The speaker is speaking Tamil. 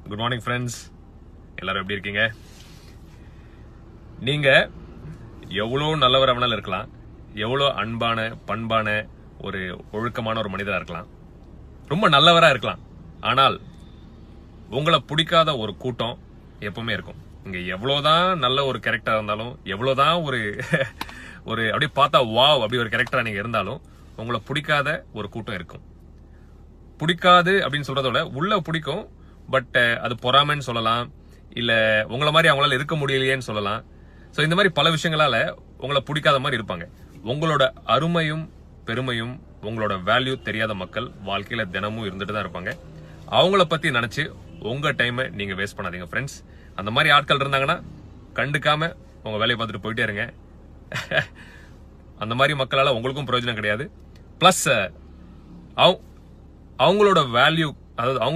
குட் மார்னிங் ஃப்ரெண்ட்ஸ், எல்லாரும் எப்படி இருக்கீங்க? நீங்க எவ்வளோ நல்லவராக இருக்கலாம், எவ்வளோ அன்பான பண்பான ஒரு ஒழுக்கமான ஒரு மனிதராக இருக்கலாம், ரொம்ப நல்லவராக இருக்கலாம். ஆனால் உங்களை பிடிக்காத ஒரு கூட்டம் எப்பவுமே இருக்கும். இங்க எவ்வளவுதான் நல்ல ஒரு கேரக்டர் இருந்தாலும், எவ்வளவுதான் ஒரு ஒரு அப்படியே பார்த்தா வாவ் அப்படி ஒரு கேரக்டரா நீங்க இருந்தாலும், உங்களை பிடிக்காத ஒரு கூட்டம் இருக்கும். பிடிக்காது அப்படின்னு சொல்றத விட உள்ள பிடிக்கும், பட் அது பொறாமைன்னு சொல்லலாம், இல்ல உங்களை மாதிரி அவங்களால இருக்க முடியலையேன்னு சொல்லலாம். சோ இந்த மாதிரி பல விஷயங்களால உங்களை பிடிக்காத மாதிரி இருப்பாங்க. உங்களோட அருமையும் பெருமையும் உங்களோட வேல்யூ தெரியாத மக்கள் வாழ்க்கையில தினமும் இருந்துட்டு தான் இருப்பாங்க. அவங்கள பத்தி நினைச்சு உங்க டைமை நீங்க வேஸ்ட் பண்ணாதீங்க ஃப்ரெண்ட்ஸ். அந்த மாதிரி ஆட்கள் இருந்தாங்கன்னா கண்டுக்காம உங்க வேலையை பார்த்துட்டு போயிட்டே இருங்க. அந்த மாதிரி மக்களால உங்களுக்கும் பிரயோஜனம் கிடையாது. பிளஸ் அவங்களோட வேல்யூ, அதாவது அவங்க